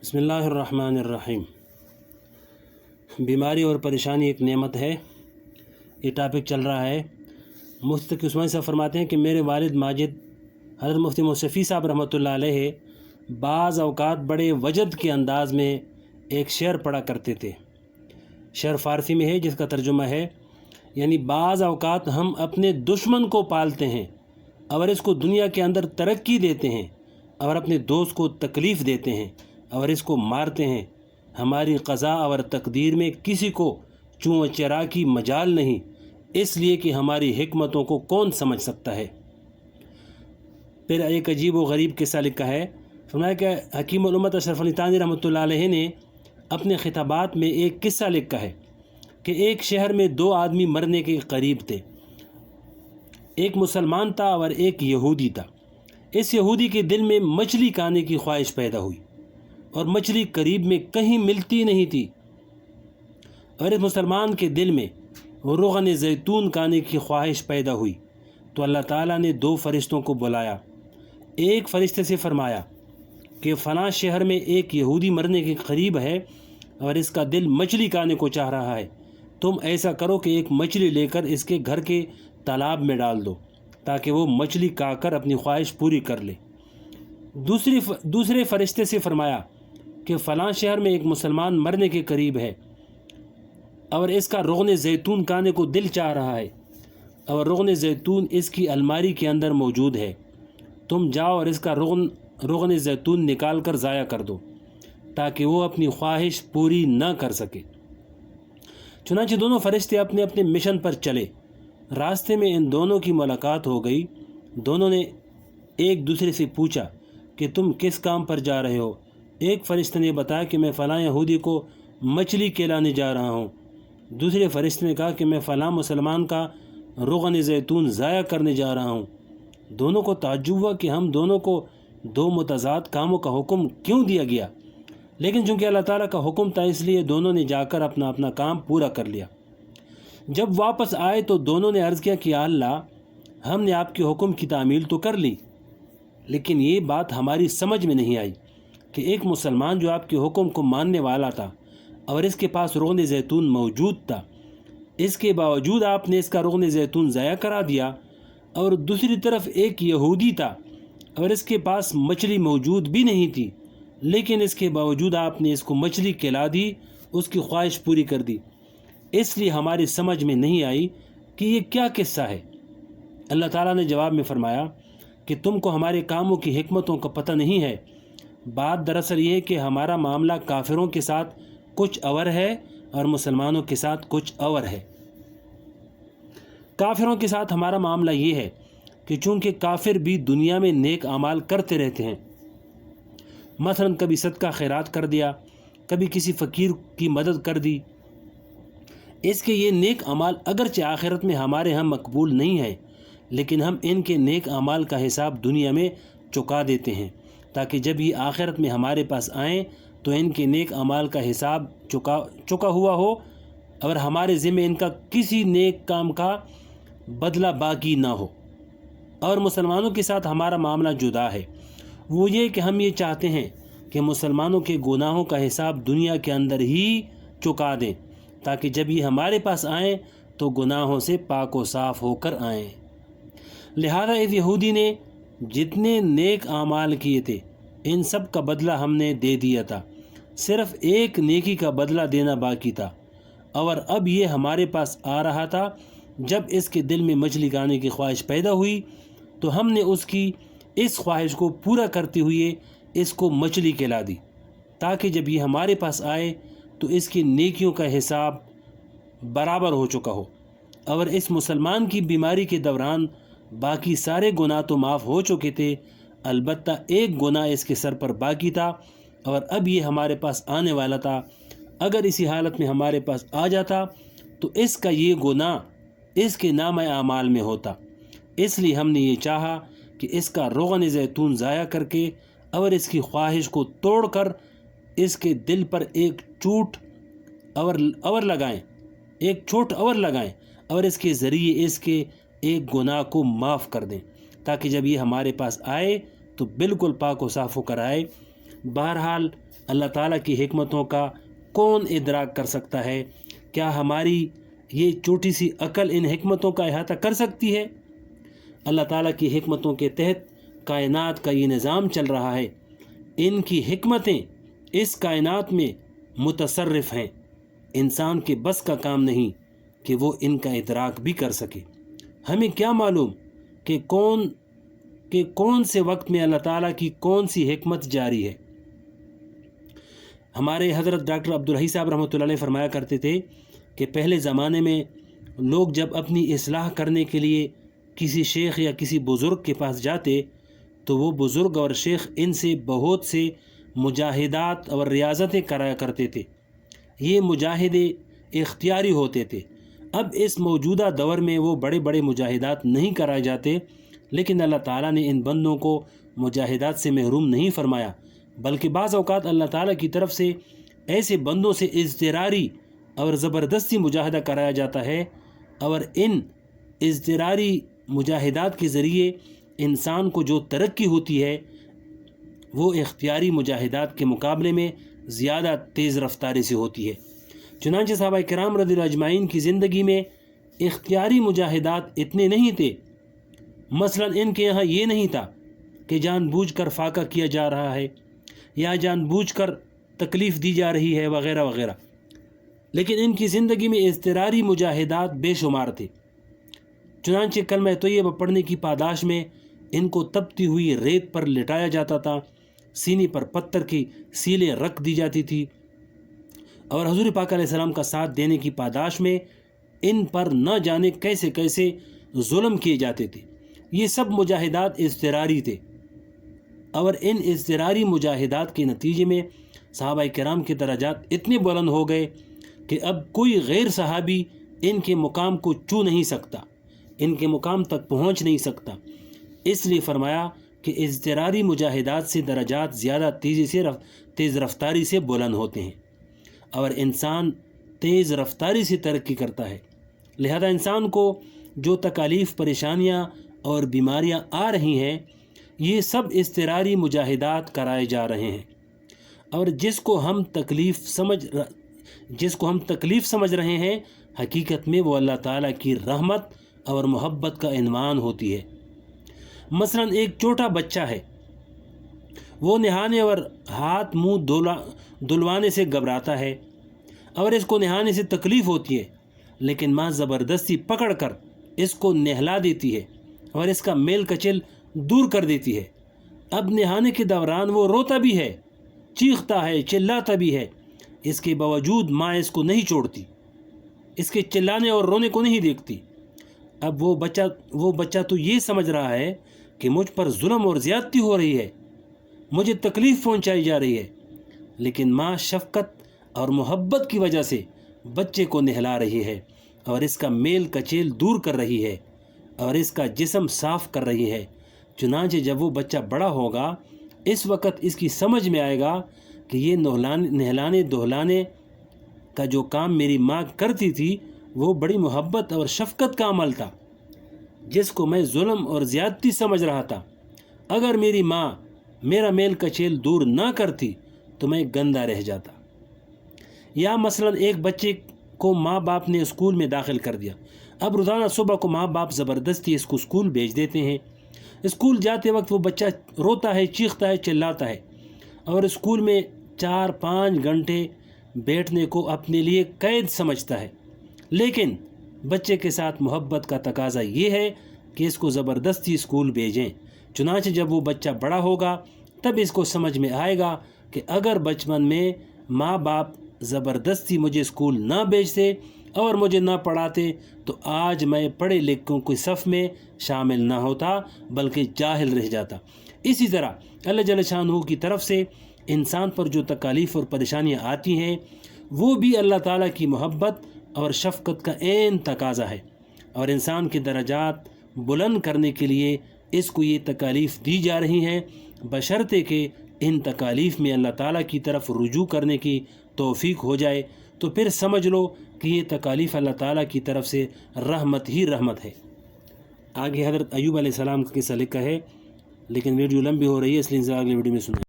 बिस्मिल्लाहिर्रहमानिर्रहीम। बीमारी और परेशानी एक नेमत है, ये टॉपिक चल रहा है। मुफ्ती तक़ी उस्मानी साहब फरमाते हैं कि मेरे वालिद माजिद हज़रत मुफ्ती मुशफ़ी साहब रहमतुल्लाह अलैहि बाज़ औक़ात बड़े वजद के अंदाज़ में एक शेर पढ़ा करते थे। शेर फ़ारसी में है जिसका तर्जुमा है, यानी बाज़ औक़ात हम अपने दुश्मन को पालते हैं और इसको दुनिया के अंदर तरक्की देते हैं और अपने दोस्त को तकलीफ़ देते हैं और इसको मारते हैं। हमारी क़ज़ा और तकदीर में किसी को चूँ चरा की मजाल नहीं, इसलिए कि हमारी हिकमतों को कौन समझ सकता है। फिर एक अजीब व गरीब किस्सा लिखा है। फरमाया कि हकीम उल उम्मत अशरफ अली थानवी रहमतुल्लाह अलैहि ने अपने खिताबात में एक किस्सा लिखा है कि एक शहर में दो आदमी मरने के करीब थे। एक मुसलमान था और एक यहूदी था। इस यहूदी के दिल में मछली खाने की ख्वाहिश पैदा हुई और मछली करीब में कहीं मिलती नहीं थी, और इस मुसलमान के दिल में रोग़न ज़ैतून खाने की ख्वाहिश पैदा हुई। तो अल्लाह ताला ने दो फरिश्तों को बुलाया। एक फ़रिश्ते से फ़रमाया कि फ़लाँ शहर में एक यहूदी मरने के करीब है और इसका दिल मछली खाने को चाह रहा है। तुम ऐसा करो कि एक मछली लेकर इसके घर के तालाब में डाल दो ताकि वो मछली खाकर अपनी ख्वाहिश पूरी कर ले। दूसरे फ़रिश्ते से फ़रमाया कि फ़लाँ शहर में एक मुसलमान मरने के करीब है और इसका रोग़न ज़ैतून खाने को दिल चाह रहा है और रोग़न ज़ैतून इसकी अलमारी के अंदर मौजूद है। तुम जाओ और इसका रोग़न ज़ैतून निकाल कर ज़ाया कर दो ताकि वो अपनी ख्वाहिश पूरी न कर सके। चुनांचे दोनों फरिश्ते अपने अपने मिशन पर चले। रास्ते में इन दोनों की मुलाकात हो गई। दोनों ने एक दूसरे से पूछा कि तुम किस काम पर जा रहे हो। एक फ़रिश्ते ने बताया कि मैं फ़लाँ यहूदी को मछली खिलाने जा रहा हूँ। दूसरे फ़रिश्ते ने कहा कि मैं फ़लाँ मुसलमान का रोग़न ज़ैतून ज़ाया करने जा रहा हूँ। दोनों को ताज्जुब हुआ कि हम दोनों को दो मुतज़ाद कामों का हुक्म क्यों दिया गया, लेकिन चूँकि अल्लाह ताला का हुक्म था इसलिए दोनों ने जाकर अपना अपना काम पूरा कर लिया। जब वापस आए तो दोनों ने अर्ज़ किया कि या अल्लाह, हमने आपके हुक्म की तामील तो कर ली, लेकिन ये बात हमारी समझ में नहीं आई कि एक मुसलमान जो आपके हुक्म को मानने वाला था और इसके पास रोग़न ज़ैतून मौजूद था, इसके बावजूद आपने इसका रोग़न ज़ैतून ज़ाया करा दिया, और दूसरी तरफ एक यहूदी था और इसके पास मछली मौजूद भी नहीं थी, लेकिन इसके बावजूद आपने इसको मछली खिला दी, उसकी ख्वाहिश पूरी कर दी। इसलिए हमारी समझ में नहीं आई कि ये क्या किस्सा है। अल्लाह ताला ने जवाब में फ़रमाया कि तुमको हमारे कामों की हिकमतों का पता नहीं है। बात दरअसल ये है कि हमारा मामला काफिरों के साथ कुछ अवर है और मुसलमानों के साथ कुछ अवर है। काफिरों के साथ हमारा मामला ये है कि चूँकि काफिर भी दुनिया में नेक अमाल करते रहते हैं, मसलन कभी सदका खैरात कर दिया, कभी किसी फ़कीर की मदद कर दी, इसके ये नेक अमाल अगरचे आखिरत में हमारे यहाँ मकबूल नहीं है, लेकिन हम इनके नेक अमाल का हिसाब दुनिया में चुका देते हैं ताकि जब ये आखिरत में हमारे पास आएँ तो इनके नेक अमाल का हिसाब चुका हुआ हो और हमारे ज़िम्मे इनका किसी नेक काम का बदला बाकी ना हो। और मुसलमानों के साथ हमारा मामला जुदा है। वो ये कि हम ये चाहते हैं कि मुसलमानों के गुनाहों का हिसाब दुनिया के अंदर ही चुका दें ताकि जब ये हमारे पास आएँ तो गुनाहों से पाक व साफ़ होकर आएँ। लिहाजा इस यहूदी ने जितने नेक आमाल किए थे इन सब का बदला हमने दे दिया था, सिर्फ़ एक नेकी का बदला देना बाकी था, और अब ये हमारे पास आ रहा था। जब इसके दिल में मछली खाने की ख्वाहिश पैदा हुई तो हमने उसकी इस ख्वाहिश को पूरा करते हुए इसको मछली खिला दी ताकि जब ये हमारे पास आए तो इसकी नेकियों का हिसाब बराबर हो चुका हो। और इस मुसलमान की बीमारी के दौरान बाकी सारे गुनाह तो माफ़ हो चुके थे, अलबत्ता एक गुनाह इसके सर पर बाकी था और अब ये हमारे पास आने वाला था। अगर इसी हालत में हमारे पास आ जाता तो इसका ये गुनाह इसके नाम आमाल में होता। इसलिए हमने ये चाहा कि इसका रोग़न ज़ैतून ज़ाया करके और इसकी ख्वाहिश को तोड़कर इसके दिल पर एक छोट अवर लगाएं और इसके ज़रिए इसके एक गुनाह को माफ़ कर दें ताकि जब ये हमारे पास आए तो बिल्कुल पाक व साफ़ होकर आए। بہرحال اللہ تعالیٰ کی حکمتوں کا کون ادراک کر سکتا ہے؟ کیا ہماری یہ چھوٹی سی عقل ان حکمتوں کا احاطہ کر سکتی ہے؟ اللہ تعالیٰ کی حکمتوں کے تحت کائنات کا یہ نظام چل رہا ہے۔ ان کی حکمتیں اس کائنات میں متصرف ہیں۔ انسان کے بس کا کام نہیں کہ وہ ان کا ادراک بھی کر سکے۔ ہمیں کیا معلوم کہ کون سے وقت میں اللہ تعالیٰ کی کون سی حکمت جاری ہے؟ ہمارے حضرت ڈاکٹر عبدالحی صاحب رحمۃ اللہ علیہ فرمایا کرتے تھے کہ پہلے زمانے میں لوگ جب اپنی اصلاح کرنے کے لیے کسی شیخ یا کسی بزرگ کے پاس جاتے تو وہ بزرگ اور شیخ ان سے بہت سے مجاہدات اور ریاضتیں کرایا کرتے تھے۔ یہ مجاہدے اختیاری ہوتے تھے۔ اب اس موجودہ دور میں وہ بڑے بڑے مجاہدات نہیں کرائے جاتے، لیکن اللہ تعالیٰ نے ان بندوں کو مجاہدات سے محروم نہیں فرمایا، بلکہ بعض اوقات اللہ تعالیٰ کی طرف سے ایسے بندوں سے اضطراری اور زبردستی مجاہدہ کرایا جاتا ہے، اور ان اضطراری مجاہدات کے ذریعے انسان کو جو ترقی ہوتی ہے وہ اختیاری مجاہدات کے مقابلے میں زیادہ تیز رفتاری سے ہوتی ہے۔ چنانچہ صحابہ کرام رضی اللہ اجمعین کی زندگی میں اختیاری مجاہدات اتنے نہیں تھے۔ مثلا ان کے یہاں یہ نہیں تھا کہ جان بوجھ کر فاقہ کیا جا رہا ہے یا جان بوجھ کر تکلیف دی جا رہی ہے وغیرہ وغیرہ، لیکن ان کی زندگی میں اضطراری مجاہدات بے شمار تھے۔ چنانچہ کلمہ طیبہ پڑھنے کی پاداش میں ان کو تپتی ہوئی ریت پر لٹایا جاتا تھا، سینے پر پتھر کی سیلیں رکھ دی جاتی تھی، اور حضور پاک علیہ السلام کا ساتھ دینے کی پاداش میں ان پر نہ جانے کیسے کیسے ظلم کیے جاتے تھے۔ یہ سب مجاہدات اضطراری تھے، اور ان اضطراری مجاہدات کے نتیجے میں صحابہ کرام کے درجات اتنے بلند ہو گئے کہ اب کوئی غیر صحابی ان کے مقام کو چھو نہیں سکتا، ان کے مقام تک پہنچ نہیں سکتا۔ اس لیے فرمایا کہ اضطراری مجاہدات سے درجات زیادہ تیز رفتاری سے بلند ہوتے ہیں، اور انسان تیز رفتاری سے ترقی کرتا ہے۔ لہذا انسان کو جو تکالیف، پریشانیاں اور بیماریاں آ رہی ہیں، یہ سب اضطراری مجاہدات کرائے جا رہے ہیں، اور جس کو ہم تکلیف سمجھ رہے ہیں، حقیقت میں وہ اللہ تعالیٰ کی رحمت اور محبت کا عنوان ہوتی ہے۔ مثلا ایک چھوٹا بچہ ہے، وہ نہانے اور ہاتھ منہ دھلوانے سے گھبراتا ہے، اور اس کو نہانے سے تکلیف ہوتی ہے، لیکن ماں زبردستی پکڑ کر اس کو نہلا دیتی ہے اور اس کا میل کچیل دور کر دیتی ہے۔ اب نہانے کے دوران وہ روتا بھی ہے، چیختا ہے، چلاتا بھی ہے، اس کے باوجود ماں اس کو نہیں چھوڑتی، اس کے چلانے اور رونے کو نہیں دیکھتی۔ اب وہ بچہ تو یہ سمجھ رہا ہے کہ مجھ پر ظلم اور زیادتی ہو رہی ہے، مجھے تکلیف پہنچائی جا رہی ہے، لیکن ماں شفقت اور محبت کی وجہ سے بچے کو نہلا رہی ہے، اور اس کا میل کچیل دور کر رہی ہے، اور اس کا جسم صاف کر رہی ہے۔ چنانچہ جب وہ بچہ بڑا ہوگا، اس وقت اس کی سمجھ میں آئے گا کہ یہ نہلانے دہلانے کا جو کام میری ماں کرتی تھی وہ بڑی محبت اور شفقت کا عمل تھا، جس کو میں ظلم اور زیادتی سمجھ رہا تھا۔ اگر میری ماں میرا میل کچیل دور نہ کرتی تو میں گندہ رہ جاتا۔ یا مثلا ایک بچے کو ماں باپ نے اسکول میں داخل کر دیا، اب روزانہ صبح کو ماں باپ زبردستی اس کو اسکول بھیج دیتے ہیں۔ اسکول جاتے وقت وہ بچہ روتا ہے، چیختا ہے، چلاتا ہے، اور اسکول میں 4-5 گھنٹے بیٹھنے کو اپنے لیے قید سمجھتا ہے، لیکن بچے کے ساتھ محبت کا تقاضا یہ ہے کہ اس کو زبردستی اسکول بھیجیں۔ چنانچہ جب وہ بچہ بڑا ہوگا تب اس کو سمجھ میں آئے گا کہ اگر بچپن میں ماں باپ زبردستی مجھے اسکول نہ بھیجتے اور مجھے نہ پڑھاتے تو آج میں پڑھے لکھوں کی صف میں شامل نہ ہوتا بلکہ جاہل رہ جاتا۔ اسی طرح اللہ جل شانہ کی طرف سے انسان پر جو تکالیف اور پریشانیاں آتی ہیں وہ بھی اللہ تعالیٰ کی محبت اور شفقت کا عین تقاضا ہے، اور انسان کے درجات بلند کرنے کے لیے اس کو یہ تکالیف دی جا رہی ہیں، بشرطے کہ ان تکالیف میں اللہ تعالیٰ کی طرف رجوع کرنے کی توفیق ہو جائے، تو پھر سمجھ لو کہ یہ تکالیف اللہ تعالیٰ کی طرف سے رحمت ہی رحمت ہے۔ آگے حضرت ایوب علیہ السلام کا قصہ لکھا ہے، لیکن ویڈیو لمبی ہو رہی ہے، اس لیے اگلے ویڈیو میں سنیں۔